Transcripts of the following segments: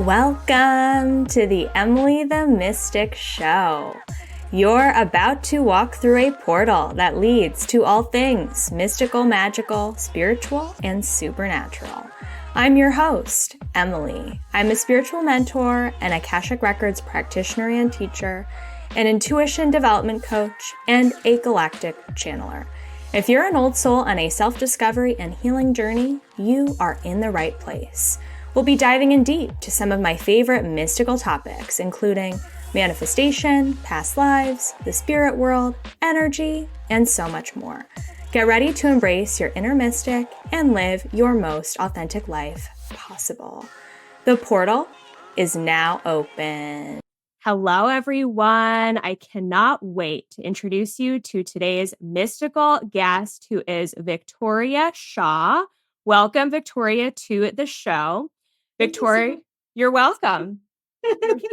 Welcome to the Emily the Mystic Show. You're about to walk through a portal that leads to all things mystical, magical, spiritual, and supernatural. I'm your host, Emily. I'm a spiritual mentor, an Akashic Records practitioner and teacher, an intuition development coach, and a galactic channeler. If you're an old soul on a self-discovery and healing journey, you are in the right place. We'll be diving in deep to some of my favorite mystical topics, including manifestation, past lives, the spirit world, energy, and so much more. Get ready to embrace your inner mystic and live your most authentic life possible. The portal is now open. Hello, everyone. I cannot wait to introduce you to today's mystical guest, who is Victoria Shaw. Welcome, Victoria, to the show. Victoria, you're welcome.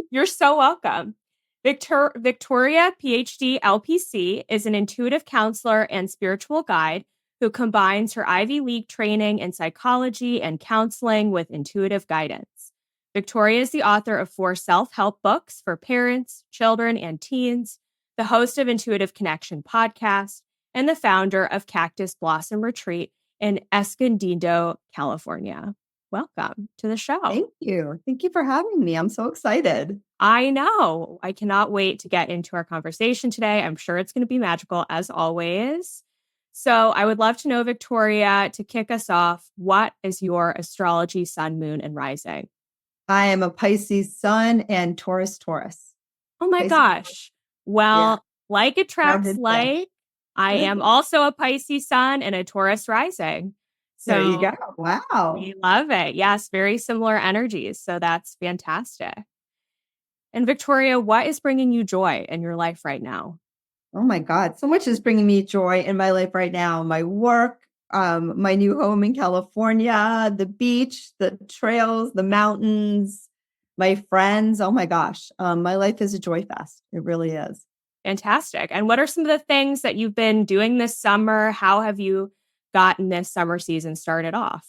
You're so welcome. Victoria, PhD, LPC, is an intuitive counselor and spiritual guide who combines her Ivy League training in psychology and counseling with intuitive guidance. Victoria is the author of 4 self-help books for parents, children, and teens, the host of Intuitive Connection podcast, and the founder of Cactus Blossom Retreat in Escondido, California. Welcome to the show. Thank you. Thank you for having me. I'm so excited. I know. I cannot wait to get into our conversation today. I'm sure it's going to be magical as always. So I would love to know, Victoria, to kick us off, what is your astrology, sun, moon, and rising? I am a Pisces sun and Taurus. Oh my gosh. Well, like attracts like, I am also a Pisces sun and a Taurus rising. So there you go. Wow. We love it. Yes, very similar energies. So that's fantastic. And Victoria, what is bringing you joy in your life right now? Oh my God. So much is bringing me joy in my life right now. My work, my new home in California, the beach, the trails, the mountains, my friends. Oh my gosh. My life is a joy fest. It really is. Fantastic. And what are some of the things that you've been doing this summer? How have you gotten this summer season started off?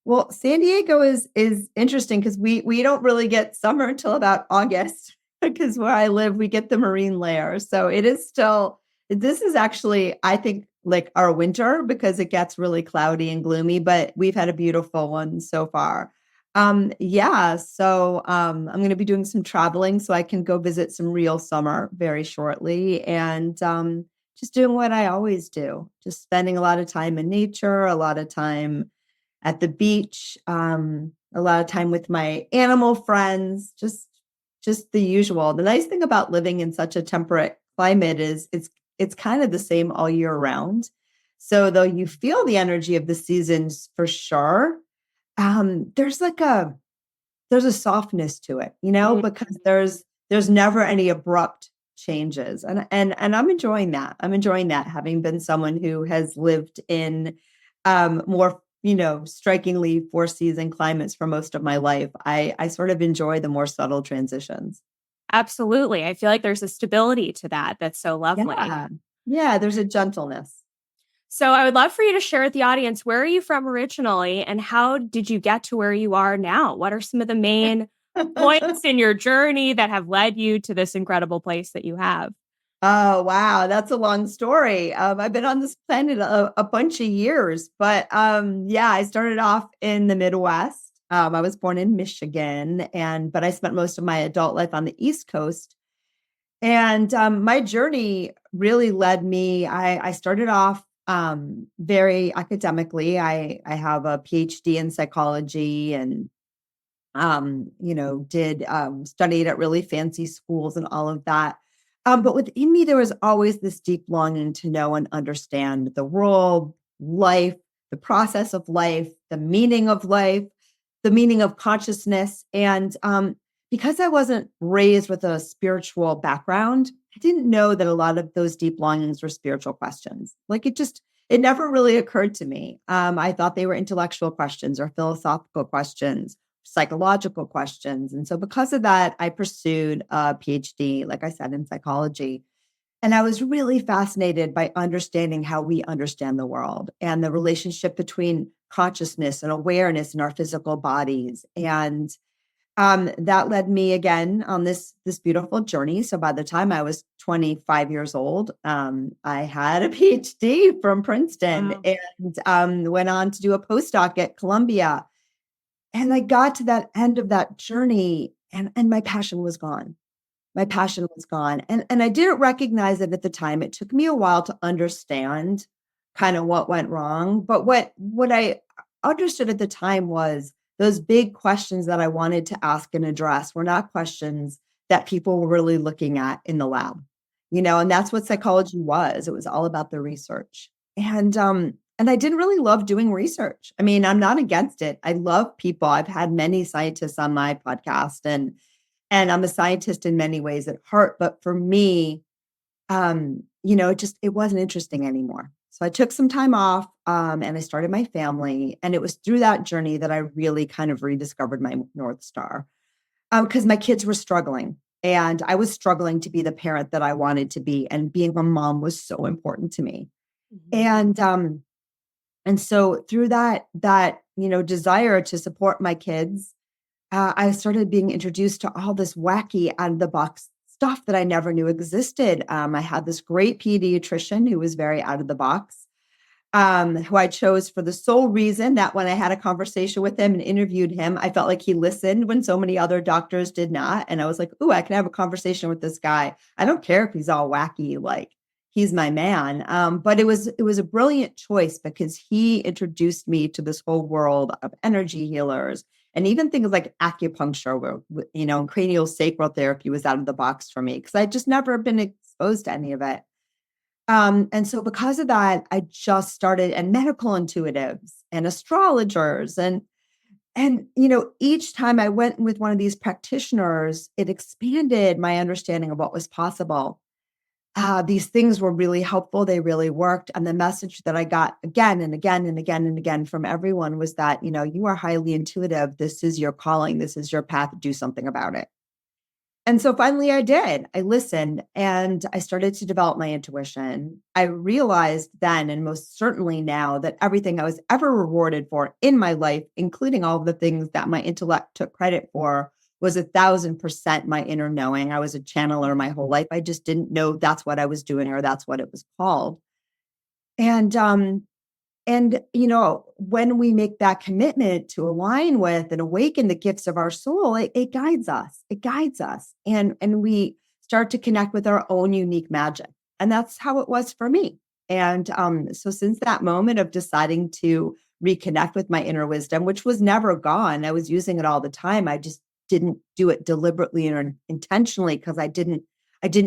Well, San Diego is interesting because we don't really get summer until about August, because where I live, we get the marine layer. So it is still, this is actually, I think, like our winter, because it gets really cloudy and gloomy, but we've had a beautiful one so far. So I'm going to be doing some traveling so I can go visit some real summer very shortly. And just doing what I always do, just spending a lot of time in nature, a lot of time at the beach, a lot of time with my animal friends, just the usual. The nice thing about living in such a temperate climate is it's kind of the same all year round. So though you feel the energy of the seasons for sure, there's a softness to it, because there's never any abrupt changes. And I'm enjoying that. I'm enjoying that, having been someone who has lived in more, strikingly 4-season climates for most of my life. I sort of enjoy the more subtle transitions. Absolutely. I feel like there's a stability to that. That's so lovely. Yeah, there's a gentleness. So I would love for you to share with the audience, where are you from originally and how did you get to where you are now? What are some of the main points in your journey that have led you to this incredible place that you have? Oh, wow. That's a long story. I've been on this planet a bunch of years, but I started off in the Midwest. I was born in Michigan, but I spent most of my adult life on the East Coast. And my journey really led me, I started off very academically. I have a PhD in psychology and studied at really fancy schools and all of that. But within me, there was always this deep longing to know and understand the world, life, the process of life, the meaning of consciousness. And because I wasn't raised with a spiritual background, I didn't know that a lot of those deep longings were spiritual questions. Like it never really occurred to me. I thought they were intellectual questions or philosophical questions, psychological questions. And so because of that, I pursued a PhD, like I said, in psychology. And I was really fascinated by understanding how we understand the world and the relationship between consciousness and awareness in our physical bodies. And That led me again on this beautiful journey. So by the time I was 25 years old, I had a PhD from Princeton Wow. and went on to do a postdoc at Columbia. And I got to that end of that journey, and my passion was gone. My passion was gone, and I didn't recognize it at the time. It took me a while to understand kind of what went wrong. But what I understood at the time was those big questions that I wanted to ask and address were not questions that people were really looking at in the lab, and that's what psychology was. It was all about the research. And I didn't really love doing research. I mean, I'm not against it. I love people. I've had many scientists on my podcast, and I'm a scientist in many ways at heart. But for me, it wasn't interesting anymore. So I took some time off, and I started my family. And it was through that journey that I really kind of rediscovered my North Star, because my kids were struggling. And I was struggling to be the parent that I wanted to be. And being a mom was so important to me. And so through that desire to support my kids, I started being introduced to all this wacky out of the box stuff that I never knew existed. I had this great pediatrician who was very out of the box, who I chose for the sole reason that when I had a conversation with him and interviewed him, I felt like he listened when so many other doctors did not. And I was like, ooh, I can have a conversation with this guy. I don't care if he's all wacky, like he's my man. But it was a brilliant choice because he introduced me to this whole world of energy healers. And even things like acupuncture, and cranial sacral therapy was out of the box for me because I'd just never been exposed to any of it. And so because of that, I just started, and medical intuitives and astrologers. And each time I went with one of these practitioners, it expanded my understanding of what was possible. These things were really helpful. They really worked. And the message that I got again and again and again and again from everyone was that, you are highly intuitive. This is your calling. This is your path. Do something about it. And so finally I did. I listened and I started to develop my intuition. I realized then, and most certainly now, that everything I was ever rewarded for in my life, including all of the things that my intellect took credit for, was 1,000% my inner knowing. I was a channeler my whole life. I just didn't know that's what I was doing or that's what it was called. And when we make that commitment to align with and awaken the gifts of our soul, it guides us. It guides us. And we start to connect with our own unique magic. And that's how it was for me. And so since that moment of deciding to reconnect with my inner wisdom, which was never gone, I was using it all the time. I just didn't do it deliberately or intentionally because I didn't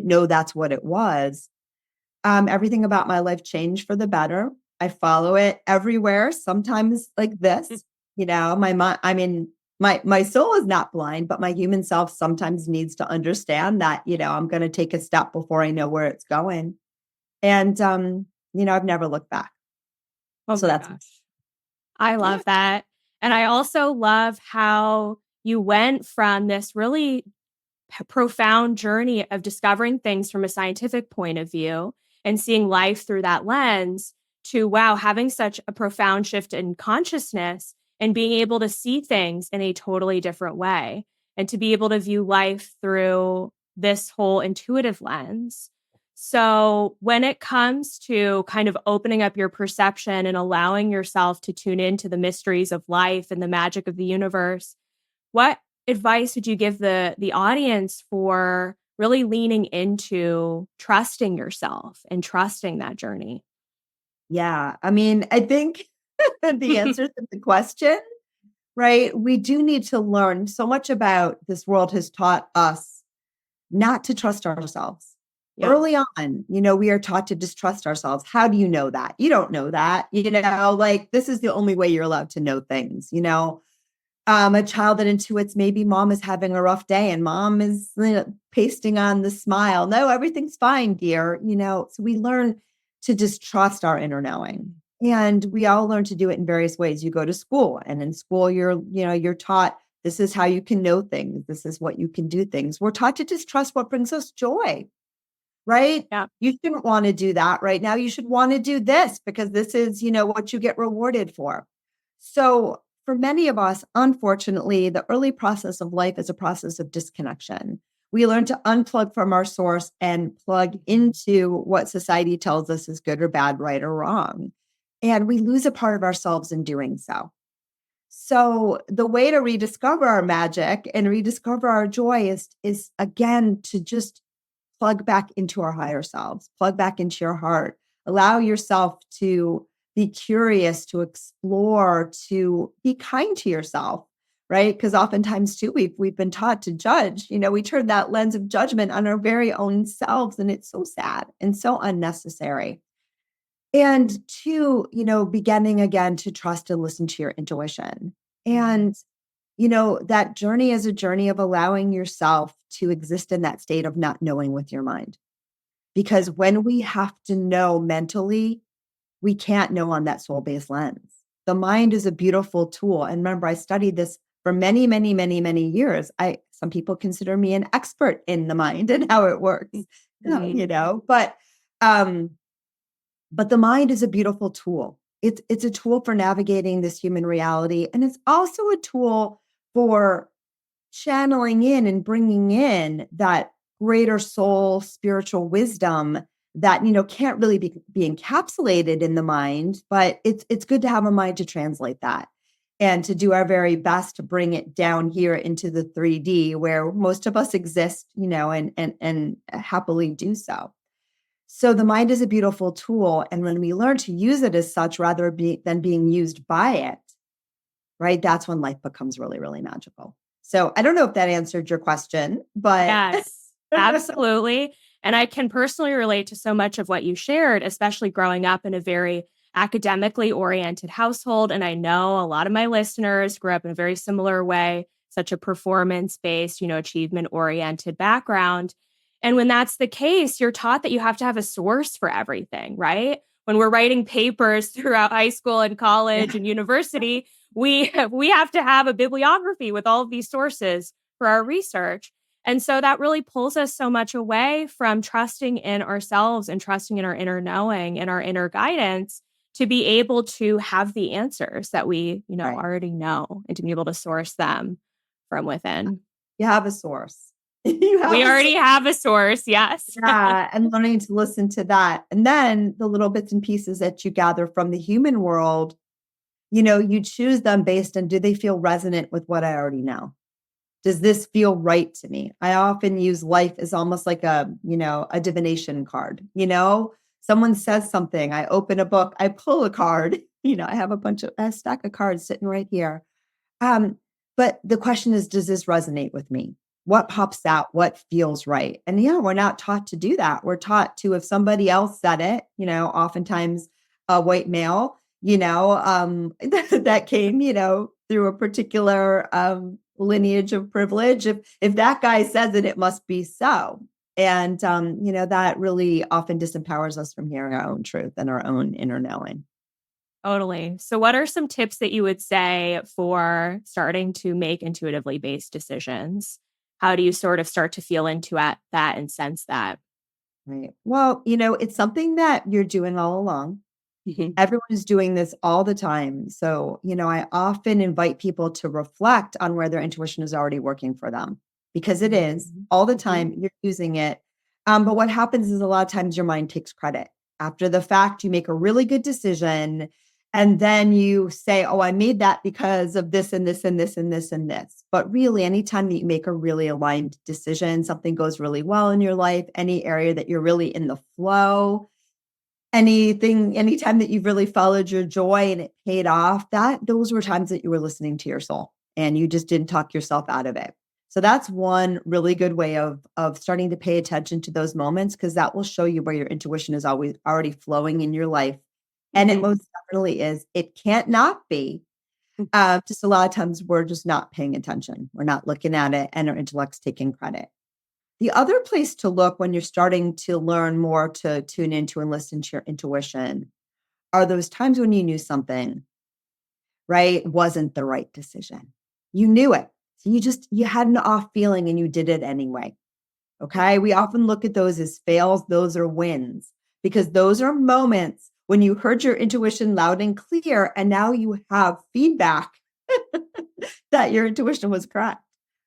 know that's what it was. Everything about my life changed for the better. I follow it everywhere, sometimes like this, my soul is not blind, but my human self sometimes needs to understand that, I'm going to take a step before I know where it's going. And, I've never looked back. Oh so my that's, gosh. I love that. And I also love how you went from this really profound journey of discovering things from a scientific point of view and seeing life through that lens to, wow, having such a profound shift in consciousness and being able to see things in a totally different way and to be able to view life through this whole intuitive lens. So when it comes to kind of opening up your perception and allowing yourself to tune into the mysteries of life and the magic of the universe, what advice would you give the audience for really leaning into trusting yourself and trusting that journey? yeah. I mean, I think the answer to the question, right? We do need to learn so much about this world has taught us not to trust ourselves. Yeah. Early on, we are taught to distrust ourselves. How do you know that? You don't know that, like this is the only way you're allowed to know things, a child that intuits maybe mom is having a rough day and mom is pasting on the smile. No, everything's fine, dear. So we learn to distrust our inner knowing. And we all learn to do it in various ways. You go to school, and in school, you're taught this is how you can know things. This is what you can do things. We're taught to distrust what brings us joy, right? Yeah. You shouldn't want to do that right now. You should want to do this because this is, what you get rewarded for. So for many of us, unfortunately, the early process of life is a process of disconnection. We learn to unplug from our source and plug into what society tells us is good or bad, right or wrong. And we lose a part of ourselves in doing so. So the way to rediscover our magic and rediscover our joy is again to just plug back into our higher selves, plug back into your heart, allow yourself to be curious, to explore, to be kind to yourself, right? Because oftentimes too, we've been taught to judge. We turn that lens of judgment on our very own selves, and it's so sad and so unnecessary. And two, beginning again to trust and listen to your intuition. And, that journey is a journey of allowing yourself to exist in that state of not knowing with your mind. Because when we have to know mentally, we can't know on that soul-based lens. The mind is a beautiful tool. And remember, I studied this for many, many, many, many years. Some people consider me an expert in the mind and how it works, but the mind is a beautiful tool. It's a tool for navigating this human reality. And it's also a tool for channeling in and bringing in that greater soul, spiritual wisdom that, can't really be encapsulated in the mind, but it's good to have a mind to translate that and to do our very best to bring it down here into the 3D where most of us exist, and happily do so. So the mind is a beautiful tool. And when we learn to use it as such, rather than being used by it, right, that's when life becomes really, really magical. So I don't know if that answered your question, but. Yes, absolutely. And I can personally relate to so much of what you shared, especially growing up in a very academically oriented household. And I know a lot of my listeners grew up in a very similar way, such a performance-based, achievement-oriented background. And when that's the case, you're taught that you have to have a source for everything, right? When we're writing papers throughout high school and college and university, we have to have a bibliography with all of these sources for our research. And so that really pulls us so much away from trusting in ourselves and trusting in our inner knowing and our inner guidance to be able to have the answers that we, Right. already know and to be able to source them from within. You have a source. We already have a source. Yes. Yeah. And learning to listen to that. And then the little bits and pieces that you gather from the human world, you choose them based on, do they feel resonant with what I already know? Does this feel right to me? I often use life as almost like a divination card. Someone says something, I open a book, I pull a card, I have a stack of cards sitting right here. But the question is, does this resonate with me? What pops out? What feels right? And we're not taught to do that. We're taught to, if somebody else said it, oftentimes a white male, that came, through a particular lineage of privilege. If that guy says it, it must be so. And, that really often disempowers us from hearing our own truth and our own inner knowing. Totally. So what are some tips that you would say for starting to make intuitively based decisions? How do you sort of start to feel into that and sense that? Right. Well, it's something that you're doing all along. Everyone is doing this all the time. So, I often invite people to reflect on where their intuition is already working for them, because it is all the time. You're using it. But what happens is a lot of times your mind takes credit. After the fact, you make a really good decision. And then you say, oh, I made that because of this and this and this and this and this. But really, anytime that you make a really aligned decision, something goes really well in your life, any area that you're really in the flow, anytime that you've really followed your joy and it paid off, those were times that you were listening to your soul and you just didn't talk yourself out of it. So that's one really good way of starting to pay attention to those moments, because that will show you where your intuition is always already flowing in your life. And it most definitely is. It can't not be. Just a lot of times we're just not paying attention. We're not looking at it and our intellect's taking credit. The other place to look when you're starting to learn more to tune into and listen to your intuition are those times when you knew something, right, wasn't the right decision. You knew it. So you had an off feeling and you did it anyway. Okay. We often look at those as fails. Those are wins, because those are moments when you heard your intuition loud and clear, and now you have feedback that your intuition was correct.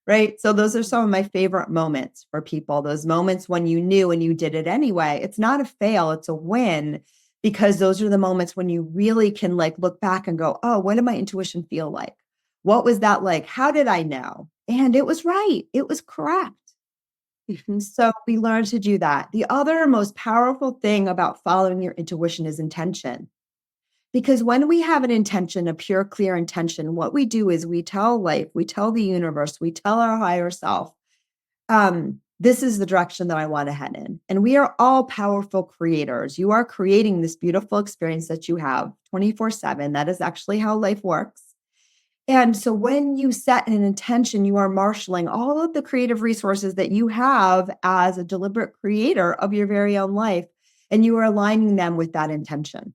Right. So those are some of my favorite moments for people. Those moments when you knew and you did it anyway. It's not a fail, it's a win, because those are the moments when you really can like look back and go, oh, what did my intuition feel like? What was that like? How did I know? And it was right. It was correct. So we learn to do that. The other most powerful thing about following your intuition is intention. Because when we have an intention, a pure, clear intention, what we do is we tell life, we tell the universe, we tell our higher self, this is the direction that I want to head in. And we are all powerful creators. You are creating this beautiful experience that you have 24/7. That is actually how life works. And so when you set an intention, you are marshaling all of the creative resources that you have as a deliberate creator of your very own life, and you are aligning them with that intention.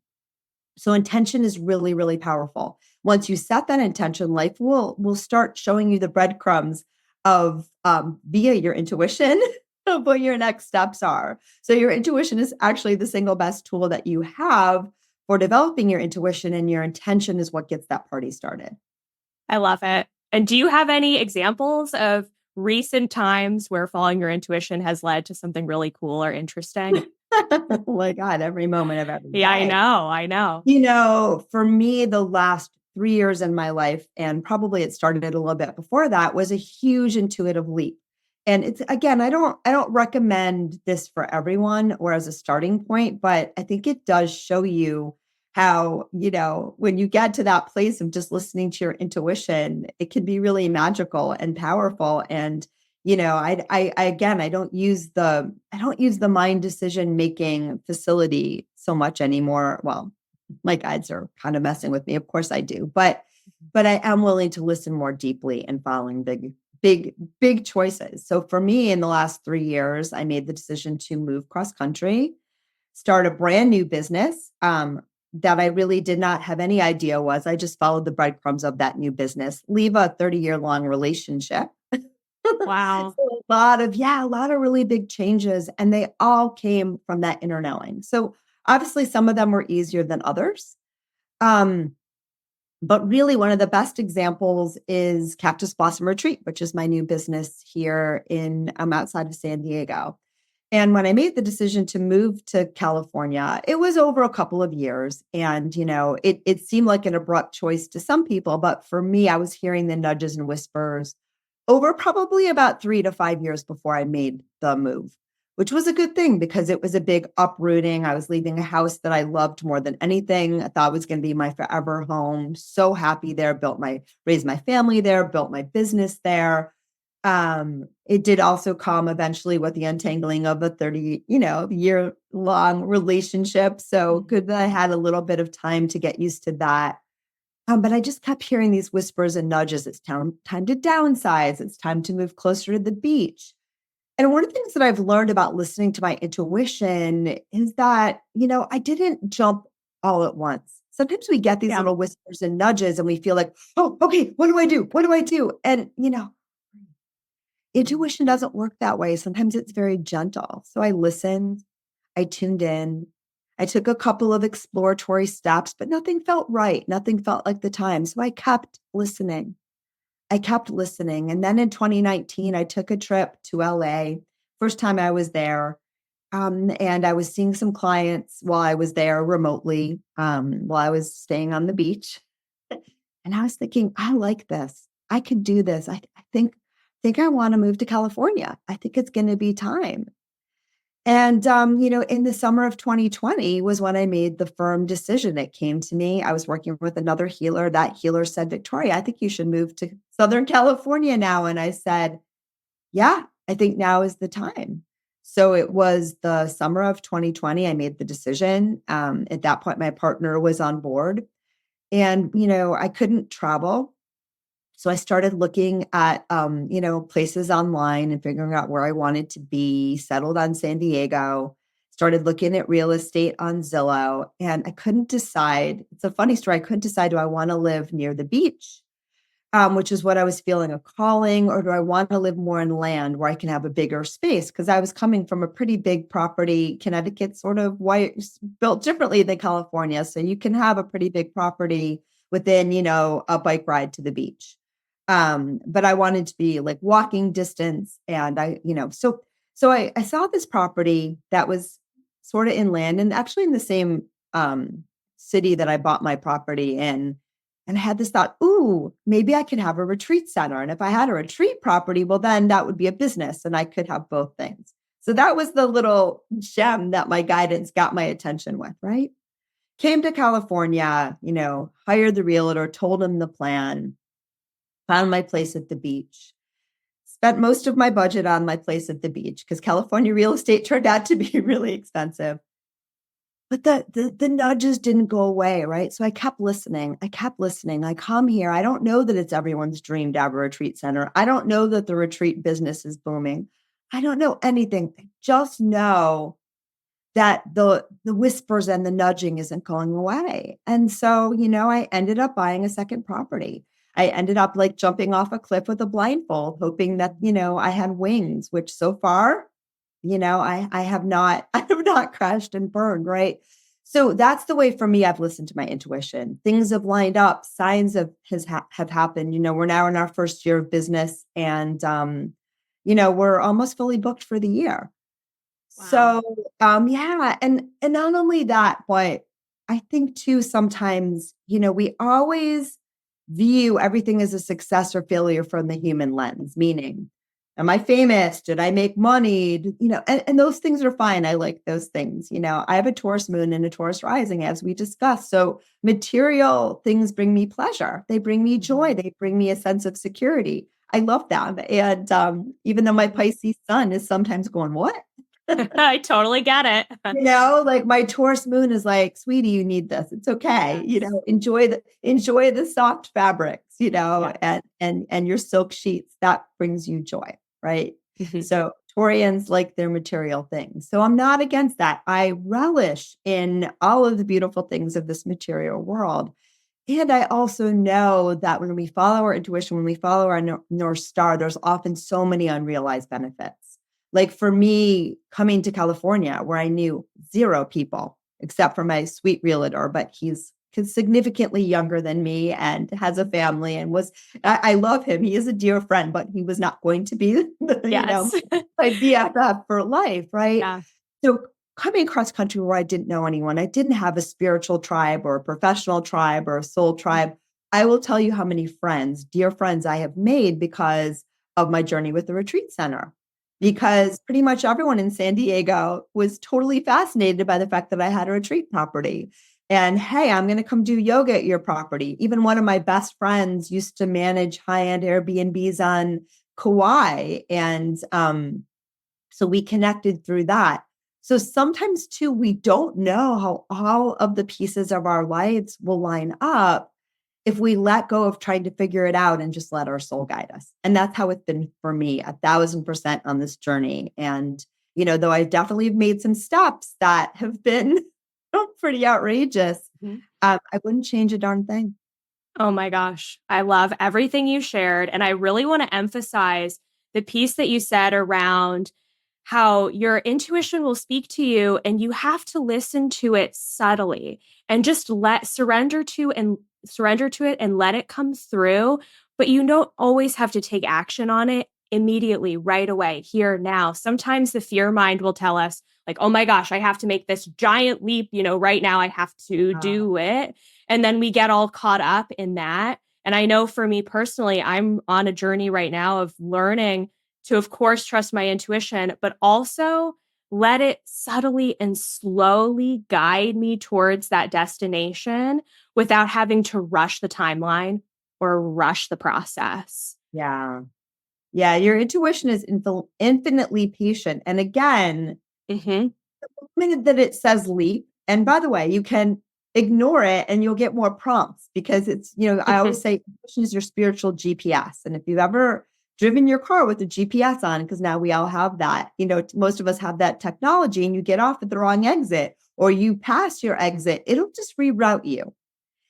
So intention is really, really powerful. Once you set that intention, life will start showing you the breadcrumbs of via your intuition of what your next steps are. So your intuition is actually the single best tool that you have for developing your intuition, and your intention is what gets that party started. I love it. And do you have any examples of recent times where following your intuition has led to something really cool or interesting? Oh my God, every moment of every day. Yeah, I know. I know. For me, the last 3 years in my life, and probably it started a little bit before that, was a huge intuitive leap. And it's, again, I don't recommend this for everyone or as a starting point, but I think it does show you how, when you get to that place of just listening to your intuition, it can be really magical and powerful. And I don't use the mind decision making facility so much anymore. Well, my guides are kind of messing with me. Of course I do, but I am willing to listen more deeply and following big choices. So for me, in the last 3 years, I made the decision to move cross country, start a brand new business that I really did not have any idea was. I just followed the breadcrumbs of that new business, leave a 30-year-long relationship. Wow. So a lot of really big changes, and they all came from that inner knowing. So obviously some of them were easier than others. But really one of the best examples is Cactus Blossom Retreat, which is my new business here outside of San Diego. And when I made the decision to move to California, it was over a couple of years. And, it seemed like an abrupt choice to some people. But for me, I was hearing the nudges and whispers over probably about 3 to 5 years before I made the move, which was a good thing because it was a big uprooting. I was leaving a house that I loved more than anything. I thought was going to be my forever home. So happy there, raised my family there, built my business there. It did also come eventually with the untangling of a year long relationship. So good that I had a little bit of time to get used to that. But I just kept hearing these whispers and nudges. It's time to downsize. It's time to move closer to the beach. And one of the things that I've learned about listening to my intuition is that, I didn't jump all at once. Sometimes we get these little whispers and nudges and we feel like, oh, okay, what do I do? What do I do? And, intuition doesn't work that way. Sometimes it's very gentle. So I listened, I tuned in, I took a couple of exploratory steps, but nothing felt right. Nothing felt like the time. So I kept listening. And then in 2019, I took a trip to LA. First time I was there. And I was seeing some clients while I was there remotely, while I was staying on the beach. And I was thinking, I like this. I could do this. I think I want to move to California. I think it's going to be time. And, in the summer of 2020 was when I made the firm decision. It came to me. I was working with another healer. That healer said, Victoria, I think you should move to Southern California now. And I said, yeah, I think now is the time. So it was the summer of 2020. I made the decision. At that point, my partner was on board and, I couldn't travel. So I started looking at, places online and figuring out where I wanted to be, settled on San Diego, started looking at real estate on Zillow, and I couldn't decide. It's a funny story. I couldn't decide, do I want to live near the beach, which is what I was feeling a calling, or do I want to live more in land where I can have a bigger space? Because I was coming from a pretty big property. Connecticut sort of built differently than California. So you can have a pretty big property within, a bike ride to the beach. But I wanted to be like walking distance. And I saw this property that was sort of inland and actually in the same city that I bought my property in. And I had this thought, ooh, maybe I could have a retreat center. And if I had a retreat property, well, then that would be a business and I could have both things. So that was the little gem that my guidance got my attention with, right? Came to California, hired the realtor, told him the plan, found my place at the beach, spent most of my budget on my place at the beach because California real estate turned out to be really expensive. But the nudges didn't go away, right? So I kept listening. I come here. I don't know that it's everyone's dream to have a retreat center. I don't know that the retreat business is booming. I don't know anything. I just know that the whispers and the nudging isn't going away. And so, I ended up buying a second property. I ended up like jumping off a cliff with a blindfold, hoping that, I had wings, which so far, I have not crashed and burned, right? So that's the way for me. I've listened to my intuition. Things have lined up. Signs have happened. We're now in our first year of business and, we're almost fully booked for the year. Wow. So, yeah. And not only that, but I think too, sometimes, we always view everything as a success or failure from the human lens, meaning, am I famous? Did I make money? And those things are fine. I like those things. I have a Taurus moon and a Taurus rising, as we discussed. So material things bring me pleasure. They bring me joy. They bring me a sense of security. I love them. And even though my Pisces sun is sometimes going, what? I totally get it. Like my Taurus moon is like, sweetie, you need this. It's okay. Yes. Enjoy the soft fabrics, yes. and your silk sheets. That brings you joy. Right. Mm-hmm. So Taurians like their material things. So I'm not against that. I relish in all of the beautiful things of this material world. And I also know that when we follow our intuition, when we follow our North Star, there's often so many unrealized benefits. Like for me, coming to California, where I knew zero people except for my sweet realtor, but he's significantly younger than me and has a family and I love him. He is a dear friend, but he was not going to be my BFF for life, right? Yeah. So coming across country where I didn't know anyone, I didn't have a spiritual tribe or a professional tribe or a soul tribe. I will tell you how many friends, dear friends I have made because of my journey with the retreat center. Because pretty much everyone in San Diego was totally fascinated by the fact that I had a retreat property. And hey, I'm going to come do yoga at your property. Even one of my best friends used to manage high-end Airbnbs on Kauai. And so we connected through that. So sometimes too, we don't know how all of the pieces of our lives will line up if we let go of trying to figure it out and just let our soul guide us. And that's how it's been for me 1,000% on this journey. And, though I definitely have made some steps that have been pretty outrageous, I wouldn't change a darn thing. Oh my gosh. I love everything you shared. And I really want to emphasize the piece that you said around how your intuition will speak to you and you have to listen to it subtly and just surrender to it and let it come through. But you don't always have to take action on it immediately, right away, here, now. Sometimes the fear mind will tell us like, oh my gosh, I have to make this giant leap, right now I have to do it. And then we get all caught up in that. And I know for me personally, I'm on a journey right now of learning to, of course, trust my intuition, but also let it subtly and slowly guide me towards that destination without having to rush the timeline or rush the process. Yeah. Yeah. Your intuition is infinitely patient. And again, the moment that it says leap, and by the way, you can ignore it and you'll get more prompts because it's, I always say intuition is your spiritual GPS. And if you've ever driven your car with the GPS on, because now we all have that, most of us have that technology, and you get off at the wrong exit or you pass your exit, it'll just reroute you.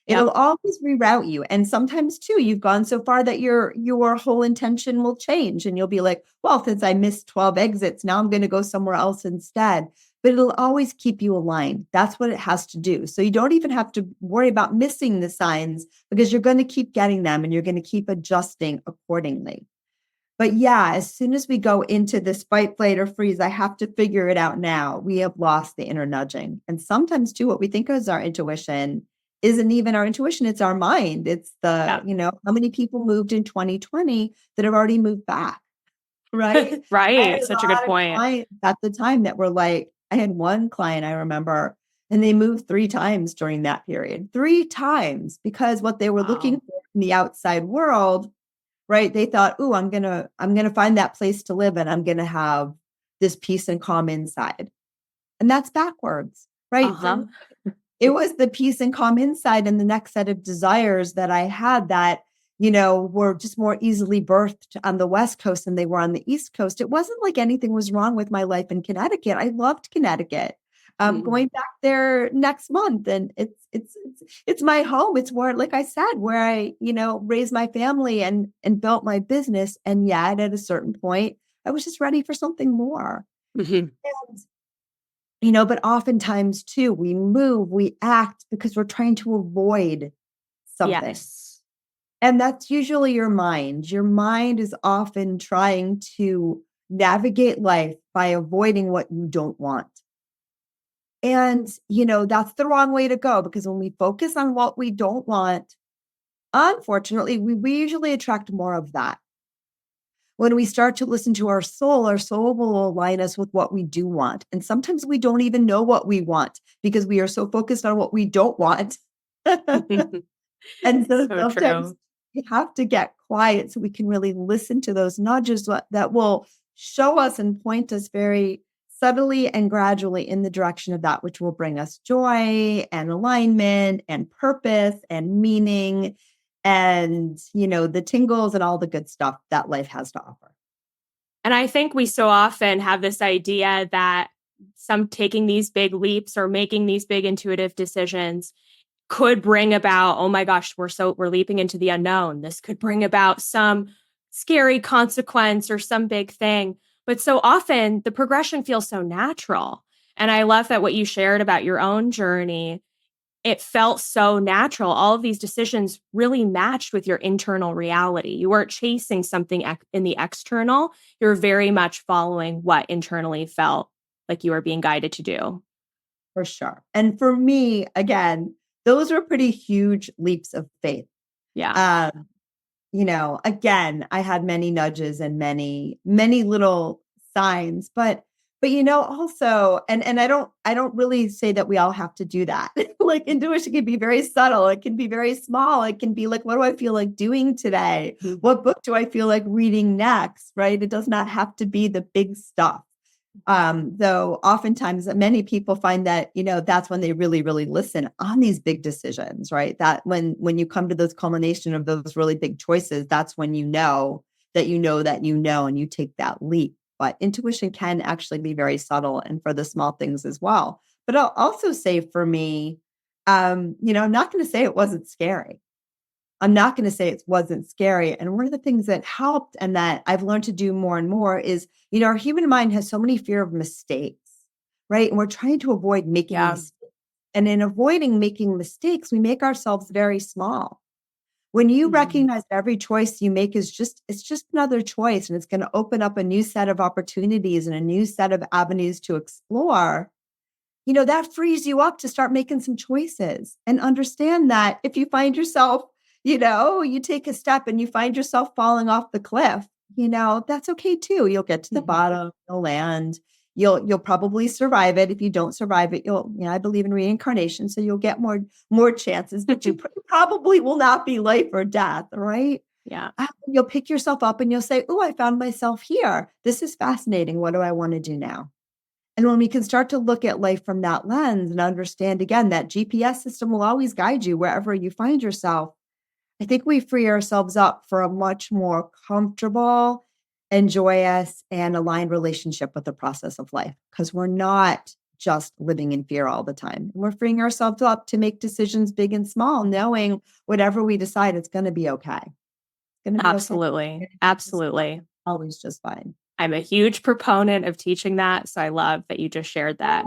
It'll always reroute you. And sometimes too, you've gone so far that your whole intention will change and you'll be like, well, since I missed 12 exits, now I'm going to go somewhere else instead. but it'll always keep you aligned. That's what it has to do. So you don't even have to worry about missing the signs because you're going to keep getting them and you're going to keep adjusting accordingly. But yeah, as soon as we go into this fight, flight, or freeze, I have to figure it out now. We have lost the inner nudging. And sometimes too, what we think is our intuition isn't even our intuition. It's our mind. It's the, how many people moved in 2020 that have already moved back, right? Right. Such a good point. At the time that were like, I had one client I remember, and they moved 3 times during that period, 3 times, because what they were looking for in the outside world, right? They thought, "Ooh, I'm gonna find that place to live, and I'm gonna have this peace and calm inside," and that's backwards, right? It was the peace and calm inside, and the next set of desires that I had that were just more easily birthed on the West Coast than they were on the East Coast. It wasn't like anything was wrong with my life in Connecticut. I loved Connecticut. Going back there next month, and it's my home. It's where, like I said, where I raised my family and built my business. And yet, at a certain point, I was just ready for something more. And, but oftentimes too, we move, we act because we're trying to avoid something. Yes. And that's usually your mind. Your mind is often trying to navigate life by avoiding what you don't want. And, that's the wrong way to go, because when we focus on what we don't want, unfortunately, we usually attract more of that. When we start to listen to our soul will align us with what we do want. And sometimes we don't even know what we want because we are so focused on what we don't want. And so sometimes we have to get quiet so we can really listen to those nudges that will show us and point us very subtly and gradually in the direction of that which will bring us joy and alignment and purpose and meaning and, the tingles and all the good stuff that life has to offer. And I think we so often have this idea that taking these big leaps or making these big intuitive decisions could bring about, oh my gosh, we're leaping into the unknown. This could bring about some scary consequence or some big thing. But so often the progression feels so natural. And I love that what you shared about your own journey, it felt so natural. All of these decisions really matched with your internal reality. You weren't chasing something in the external. You're very much following what internally felt like you were being guided to do. For sure. And for me, again, those were pretty huge leaps of faith. Yeah. Again, I had many nudges and many, many little signs, but also, and I don't really say that we all have to do that. Like intuition can be very subtle. It can be very small. It can be like, what do I feel like doing today? What book do I feel like reading next? Right. It does not have to be the big stuff. Though oftentimes many people find that, that's when they really, really listen on these big decisions, right? That when you come to those culmination of those really big choices, that's when you know that and you take that leap. But intuition can actually be very subtle and for the small things as well. But I'll also say for me, I'm not going to say it wasn't scary. I'm not going to say it wasn't scary. And one of the things that helped and that I've learned to do more and more is, our human mind has so many fear of mistakes, right? And we're trying to avoid making mistakes. And in avoiding making mistakes, we make ourselves very small. When you recognize every choice you make it's just another choice, and it's going to open up a new set of opportunities and a new set of avenues to explore, that frees you up to start making some choices and understand that if you find yourself, you take a step and you find yourself falling off the cliff, that's okay too. You'll get to the bottom, you'll land, you'll probably survive it. If you don't survive it, I believe in reincarnation. So you'll get more chances, but you probably will not be life or death. Right. Yeah. You'll pick yourself up and you'll say, oh, I found myself here. This is fascinating. What do I want to do now? And when we can start to look at life from that lens and understand again, that GPS system will always guide you wherever you find yourself. I think we free ourselves up for a much more comfortable and joyous and aligned relationship with the process of life, because we're not just living in fear all the time. We're freeing ourselves up to make decisions big and small, knowing whatever we decide, it's going to be okay. It's going to be Absolutely. okay. Absolutely. Always just fine. I'm a huge proponent of teaching that. So I love that you just shared that.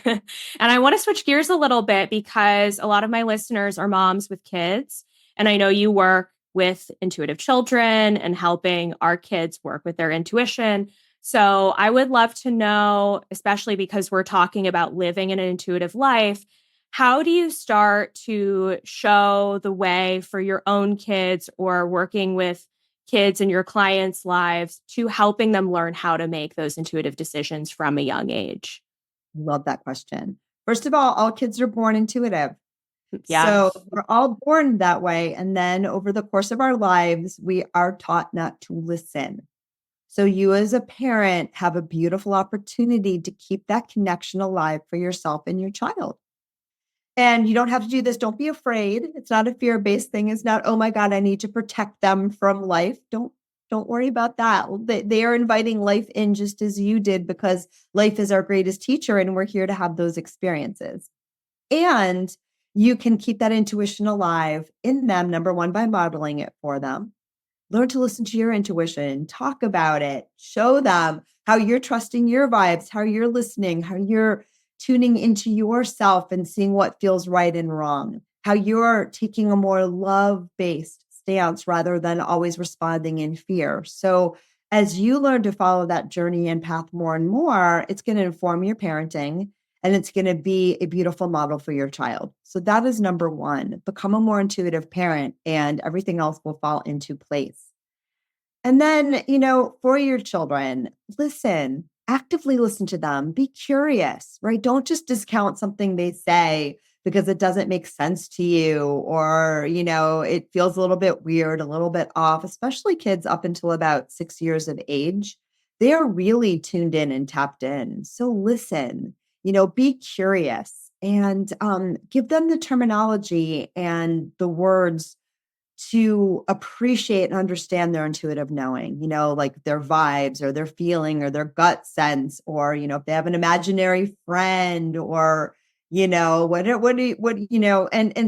And I want to switch gears a little bit because a lot of my listeners are moms with kids. And I know you work with intuitive children and helping our kids work with their intuition. So I would love to know, especially because we're talking about living an intuitive life, how do you start to show the way for your own kids or working with kids in your clients' lives to helping them learn how to make those intuitive decisions from a young age? Love that question. First of all kids are born intuitive. Yeah, So we're all born that way. And then over the course of our lives, we are taught not to listen. So you as a parent have a beautiful opportunity to keep that connection alive for yourself and your child. And you don't have to do this. Don't be afraid. It's not a fear-based thing. It's not, oh my God, I need to protect them from life. Don't worry about that. They are inviting life in just as you did because life is our greatest teacher and we're here to have those experiences. And you can keep that intuition alive in them, number one, by modeling it for them. Learn to listen to your intuition, talk about it, show them how you're trusting your vibes, how you're listening, how you're tuning into yourself and seeing what feels right and wrong, how you're taking a more love-based stance rather than always responding in fear. So as you learn to follow that journey and path more and more, it's going to inform your parenting and it's going to be a beautiful model for your child. So that is number one. Become a more intuitive parent and everything else will fall into place. And then, for your children, listen, actively listen to them, be curious, right? Don't just discount something they say because it doesn't make sense to you or, it feels a little bit weird, a little bit off, especially kids up until about 6 years of age. They are really tuned in and tapped in. So listen, be curious and give them the terminology and the words to appreciate and understand their intuitive knowing, like their vibes or their feeling or their gut sense, or, if they have an imaginary friend or, and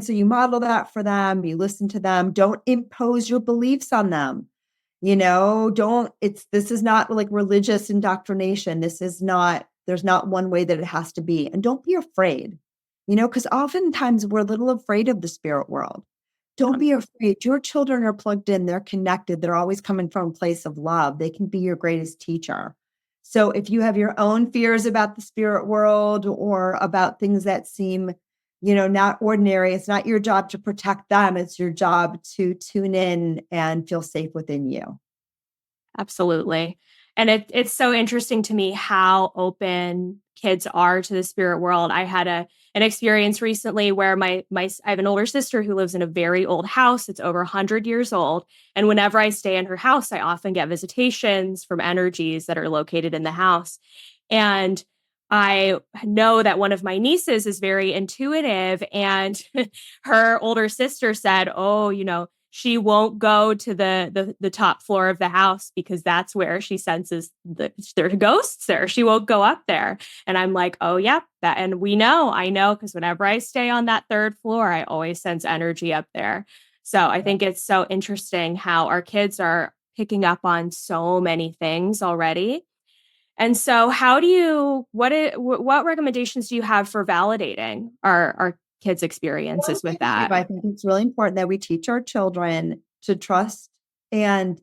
so you model that for them, you listen to them, don't impose your beliefs on them. This is not like religious indoctrination. There's not one way that it has to be. And don't be afraid, because oftentimes we're a little afraid of the spirit world. Don't be afraid. Your children are plugged in. They're connected. They're always coming from a place of love. They can be your greatest teacher. So if you have your own fears about the spirit world or about things that seem, not ordinary, it's not your job to protect them. It's your job to tune in and feel safe within you. absolutely. And it's so interesting to me how open kids are to the spirit world. I had an experience recently where I have an older sister who lives in a very old house. It's over 100 years old. And whenever I stay in her house, I often get visitations from energies that are located in the house. And I know that one of my nieces is very intuitive, and her older sister said, "Oh, she won't go to the top floor of the house because that's where she senses there are ghosts there. She won't go up there." And I'm like, "Oh, yeah, that." And I know, because whenever I stay on that third floor, I always sense energy up there. So I think it's so interesting how our kids are picking up on so many things already. And so what recommendations do you have for validating our kids' experiences with that? I think it's really important that we teach our children to trust and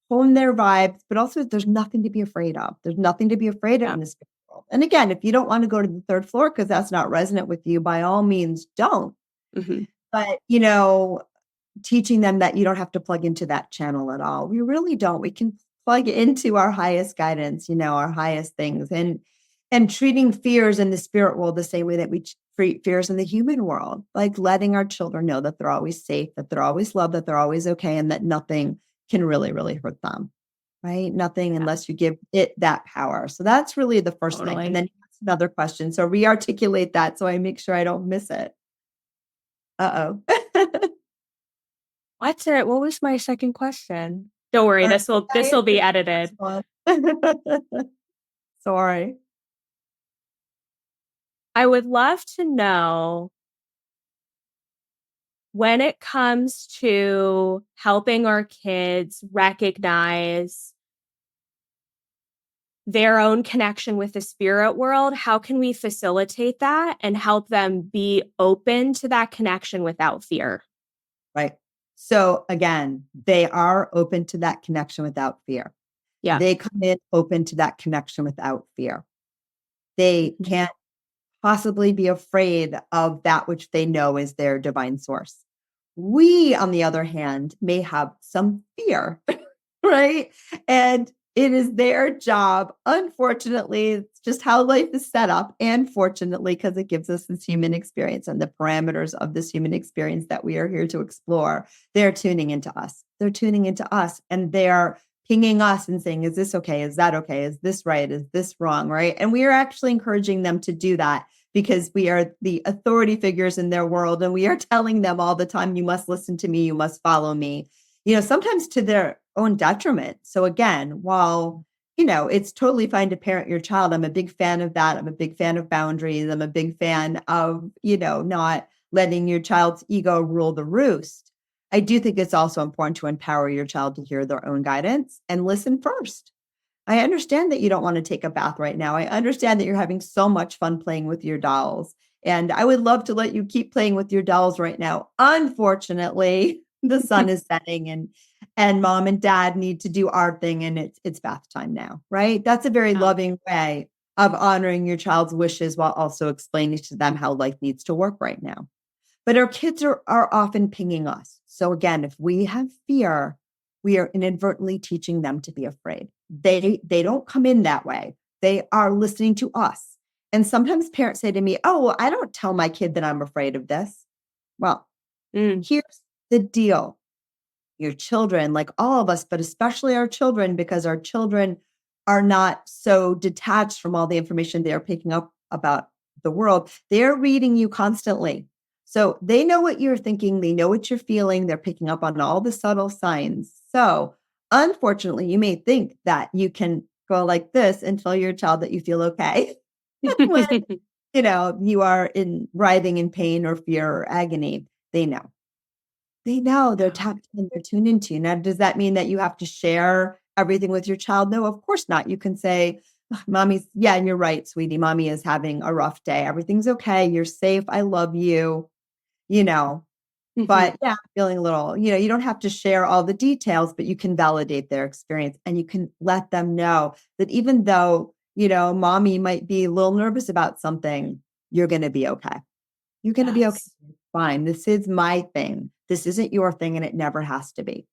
hone their vibes, but also there's nothing to be afraid of. There's nothing to be afraid of in this world. And again, if you don't want to go to the third floor because that's not resonant with you, by all means, don't. Mm-hmm. But, teaching them that you don't have to plug into that channel at all. We really don't. We can plug into our highest guidance, our highest things, and treating fears in the spirit world the same way that we treat fears in the human world, like letting our children know that they're always safe, that they're always loved, that they're always okay, and that nothing can really, really hurt them, right? Nothing unless you give it that power. So that's really the first thing. And then that's another question. So re-articulate that so I make sure I don't miss it. Uh-oh. What was my second question? Don't worry, this will be edited. Sorry. I would love to know, when it comes to helping our kids recognize their own connection with the spirit world, how can we facilitate that and help them be open to that connection without fear? Right. So again, they are open to that connection without fear. Yeah. They come in open to that connection without fear. They can't possibly be afraid of that which they know is their divine source. We, on the other hand, may have some fear, right? And it is their job. Unfortunately, it's just how life is set up. And fortunately, because it gives us this human experience and the parameters of this human experience that we are here to explore, they're tuning into us. They're tuning into us and they're pinging us and saying, is this okay? Is that okay? Is this right? Is this wrong? Right. And we are actually encouraging them to do that because we are the authority figures in their world. And we are telling them all the time, you must listen to me. You must follow me, sometimes to their own detriment. So again, while, it's totally fine to parent your child. I'm a big fan of that. I'm a big fan of boundaries. I'm a big fan of, not letting your child's ego rule the roost. I do think it's also important to empower your child to hear their own guidance and listen first. I understand that you don't want to take a bath right now. I understand that you're having so much fun playing with your dolls. And I would love to let you keep playing with your dolls right now. Unfortunately, the sun is setting and mom and dad need to do our thing and it's bath time now, right? That's a very loving way of honoring your child's wishes while also explaining to them how life needs to work right now. But our kids are often pinging us. So again, if we have fear, we are inadvertently teaching them to be afraid. They don't come in that way. They are listening to us. And sometimes parents say to me, oh, well, I don't tell my kid that I'm afraid of this. Well, here's the deal. Your children, like all of us, but especially our children, because our children are not so detached from all the information they're picking up about the world. They're reading you constantly. So they know what you're thinking. They know what you're feeling. They're picking up on all the subtle signs. So unfortunately, you may think that you can go like this and tell your child that you feel okay when, you are writhing in pain or fear or agony. They know. They know. They're tapped in. They're tuned into you. Now, does that mean that you have to share everything with your child? No, of course not. You can say, mommy's, yeah, and you're right, sweetie. Mommy is having a rough day. Everything's okay. You're safe. I love you. But yeah, feeling a little, you don't have to share all the details, but you can validate their experience and you can let them know that even though, mommy might be a little nervous about something, you're going to be okay. You're going to be okay. Fine. This is my thing. This isn't your thing and it never has to be.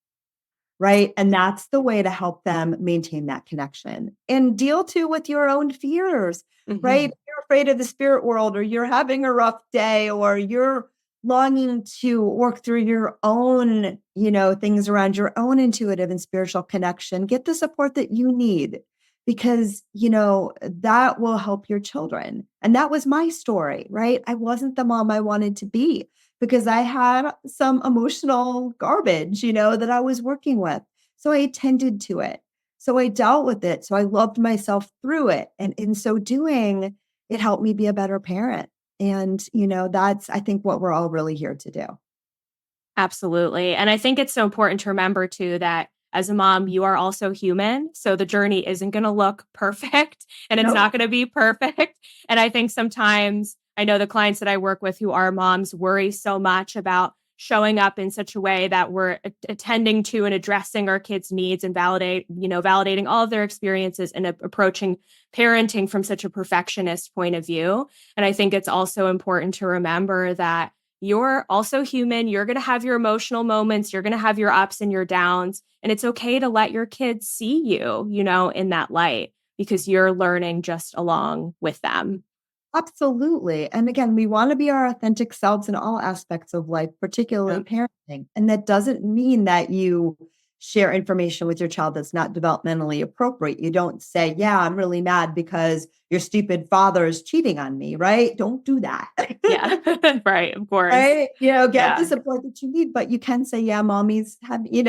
Right. And that's the way to help them maintain that connection and deal too with your own fears, right? If you're afraid of the spirit world or you're having a rough day or you're longing to work through your own, things around your own intuitive and spiritual connection, get the support that you need because, that will help your children. And that was my story, right? I wasn't the mom I wanted to be because I had some emotional garbage, that I was working with. So I attended to it. So I dealt with it. So I loved myself through it. And in so doing, it helped me be a better parent. And, that's, I think, what we're all really here to do. Absolutely. And I think it's so important to remember, too, that as a mom, you are also human. So the journey isn't going to look perfect and it's not going to be perfect. And I think sometimes I know the clients that I work with who are moms worry so much about showing up in such a way that we're attending to and addressing our kids' needs and validating all of their experiences and approaching parenting from such a perfectionist point of view. And I think it's also important to remember that you're also human. You're going to have your emotional moments. You're going to have your ups and your downs. And it's okay to let your kids see you, in that light because you're learning just along with them. Absolutely. And again, we want to be our authentic selves in all aspects of life, particularly parenting. And that doesn't mean that you share information with your child that's not developmentally appropriate. You don't say, yeah, I'm really mad because your stupid father is cheating on me, right? Don't do that. Yeah, right. Of course. Right. Get the support that you need, but you can say, yeah, mommy's have, you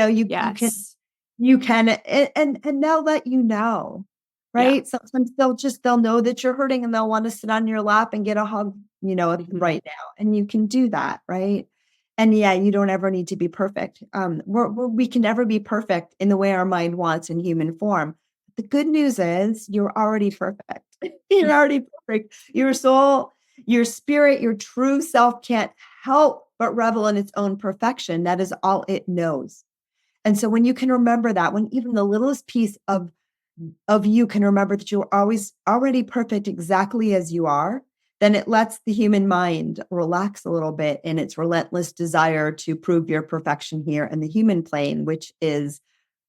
can, and they'll let you know. Right. Yeah. Sometimes they'll know that you're hurting and they'll want to sit on your lap and get a hug, right now. And you can do that. Right. And yeah, you don't ever need to be perfect. We can never be perfect in the way our mind wants in human form. the good news is you're already perfect. You're already perfect. Your soul, your spirit, your true self can't help but revel in its own perfection. That is all it knows. And so when you can remember that, when even the littlest piece of you can remember that you're always already perfect exactly as you are, then it lets the human mind relax a little bit in its relentless desire to prove your perfection here in the human plane, which is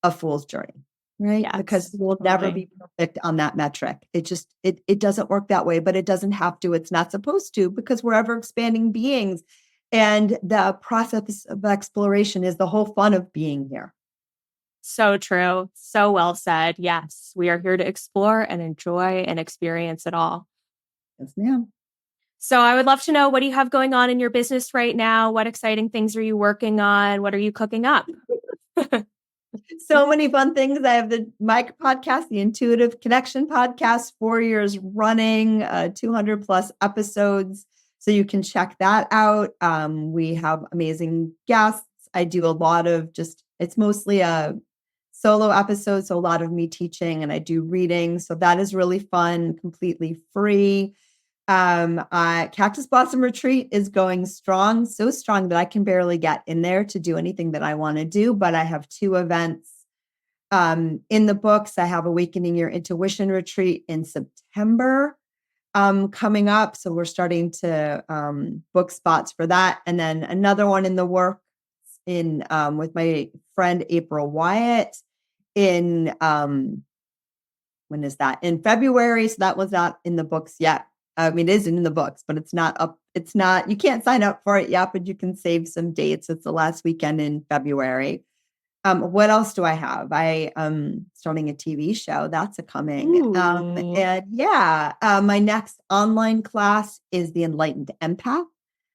a fool's journey, right? Yes, Because we'll never be perfect on that metric. It doesn't work that way, but it doesn't have to. It's not supposed to, because we're ever expanding beings. And the process of exploration is the whole fun of being here. So true. So well said. Yes, we are here to explore and enjoy and experience it all. Yes, ma'am. So I would love to know, what do you have going on in your business right now? What exciting things are you working on? What are you cooking up? So many fun things. I have my podcast, the Intuitive Connection podcast, 4 years running, 200 plus episodes. So you can check that out. We have amazing guests. I do a lot of it's mostly a solo episode. So a lot of me teaching, and I do readings. So that is really fun, completely free. Cactus Blossom Retreat is going strong, so strong that I can barely get in there to do anything that I want to do. But I have 2 events in the books. I have Awakening Your Intuition Retreat in September coming up. So we're starting to book spots for that. And then another one in the works with my friend April Wyatt in when is that? In February. So that was not in the books yet. I mean, it isn't in the books, but it's not up. It's not, you can't sign up for it yet, but you can save some dates. It's the last weekend in February. What else do I have? I starting a TV show. That's coming. And yeah, my next online class is the Enlightened Empath.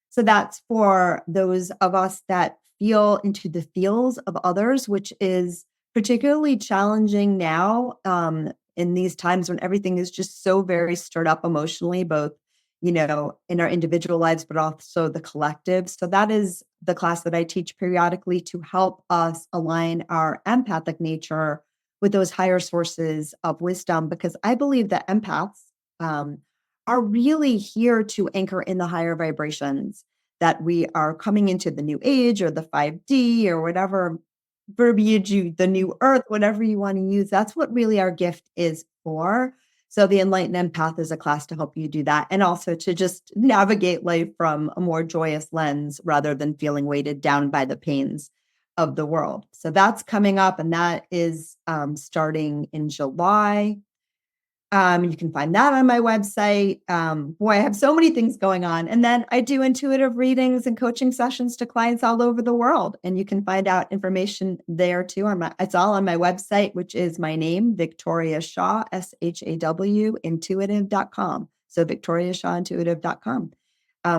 So that's for those of us that feel into the feels of others, which is particularly challenging now in these times when everything is just so very stirred up emotionally, both, in our individual lives, but also the collective. So that is the class that I teach periodically to help us align our empathic nature with those higher sources of wisdom, because I believe that empaths are really here to anchor in the higher vibrations, that we are coming into the new age or the 5D or whatever verbiage the new earth, whatever you want to use. That's what really our gift is for. So the Enlightened Empath is a class to help you do that, and also to just navigate life from a more joyous lens rather than feeling weighted down by the pains of the world. So that's coming up, and that is starting in July. You can find that on my website. Boy, I have so many things going on. And then I do intuitive readings and coaching sessions to clients all over the world. And you can find out information there too. It's all on my website, which is my name, Victoria Shaw, SHAW, intuitive.com. So victoriashawintuitive.com.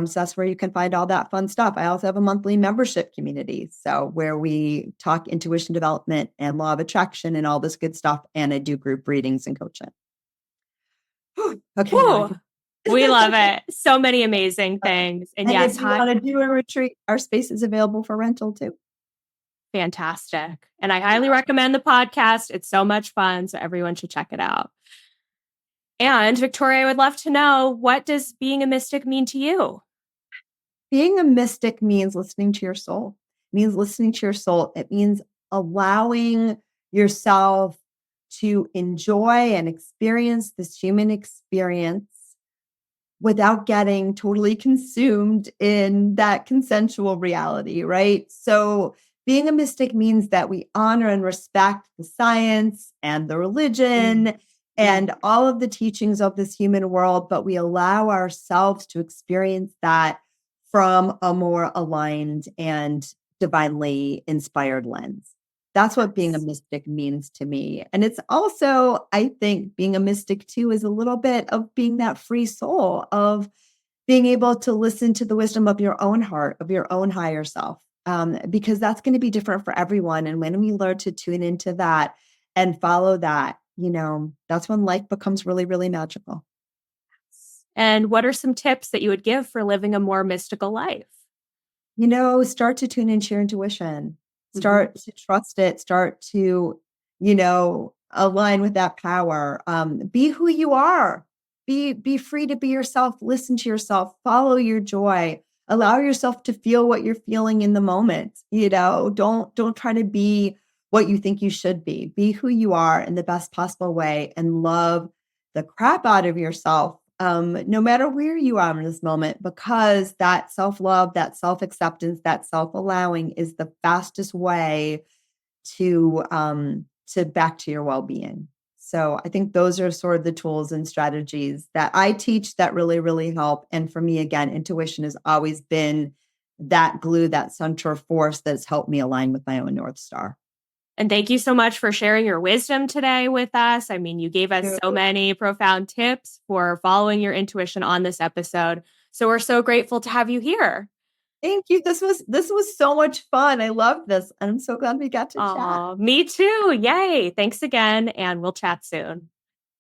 So that's where you can find all that fun stuff. I also have a monthly membership community, so where we talk intuition development and law of attraction and all this good stuff. And I do group readings and coaching. Okay. Ooh, we love it. So many amazing things. And yes, if you want to do a retreat, our space is available for rental too. Fantastic. And I highly recommend the podcast. It's so much fun. So everyone should check it out. And Victoria, I would love to know, what does being a mystic mean to you? Being a mystic means listening to your soul. It means listening to your soul. It means allowing yourself to enjoy and experience this human experience without getting totally consumed in that consensual reality, right? So being a mystic means that we honor and respect the science and the religion and all of the teachings of this human world, but we allow ourselves to experience that from a more aligned and divinely inspired lens. That's what being a mystic means to me. And it's also, I think, being a mystic too is a little bit of being that free soul, of being able to listen to the wisdom of your own heart, of your own higher self, because that's going to be different for everyone. And when we learn to tune into that and follow that, that's when life becomes really, really magical. And what are some tips that you would give for living a more mystical life? Start to tune into your intuition. Start to trust it. Start to, align with that power. Be who you are. Be free to be yourself. Listen to yourself. Follow your joy. Allow yourself to feel what you're feeling in the moment. Don't try to be what you think you should be. Be who you are in the best possible way and love the crap out of yourself, no matter where you are in this moment, because that self-love, that self-acceptance, that self-allowing is the fastest way to back to your well-being. So I think those are sort of the tools and strategies that I teach that really, really help. And for me, again, intuition has always been that glue, that central force that's helped me align with my own North Star. And thank you so much for sharing your wisdom today with us. I mean, you gave us so many profound tips for following your intuition on this episode. So we're so grateful to have you here. Thank you. This was so much fun. I love this. And I'm so glad we got to chat. Me too. Yay. Thanks again. And we'll chat soon.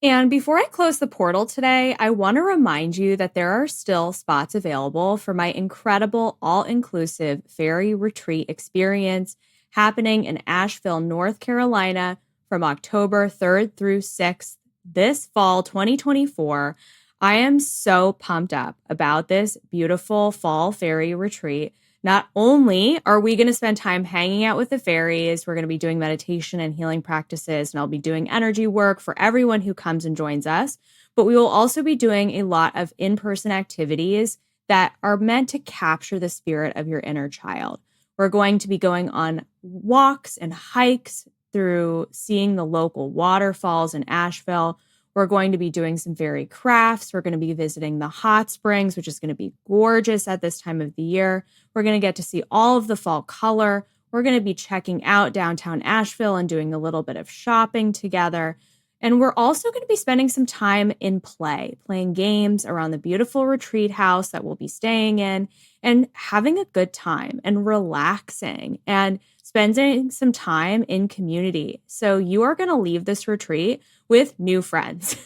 And before I close the portal today, I want to remind you that there are still spots available for my incredible all-inclusive fairy retreat experience happening in Asheville, North Carolina from October 3rd through 6th this fall 2024. I am so pumped up about this beautiful fall fairy retreat. Not only are we going to spend time hanging out with the fairies, we're going to be doing meditation and healing practices, and I'll be doing energy work for everyone who comes and joins us, but we will also be doing a lot of in-person activities that are meant to capture the spirit of your inner child. We're going to be going on walks and hikes through seeing the local waterfalls in Asheville. We're going to be doing some fairy crafts. We're going to be visiting the hot springs, which is going to be gorgeous at this time of the year. We're going to get to see all of the fall color. We're going to be checking out downtown Asheville and doing a little bit of shopping together. And we're also going to be spending some time in play, playing games around the beautiful retreat house that we'll be staying in and having a good time and relaxing and spending some time in community. So you are going to leave this retreat with new friends.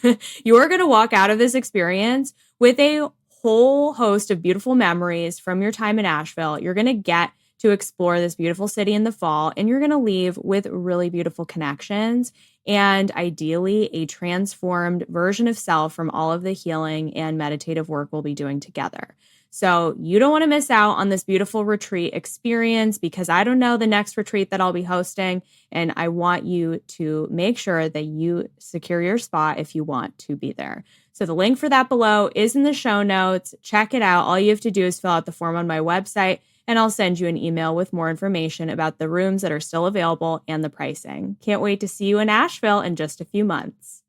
You are going to walk out of this experience with a whole host of beautiful memories from your time in Asheville. You're going to get to explore this beautiful city in the fall, and you're going to leave with really beautiful connections and ideally a transformed version of self from all of the healing and meditative work we'll be doing together. So you don't want to miss out on this beautiful retreat experience, because I don't know the next retreat that I'll be hosting, and I want you to make sure that you secure your spot if you want to be there. So the link for that below is in the show notes. Check it out. All you have to do is fill out the form on my website, and I'll send you an email with more information about the rooms that are still available and the pricing. Can't wait to see you in Asheville in just a few months.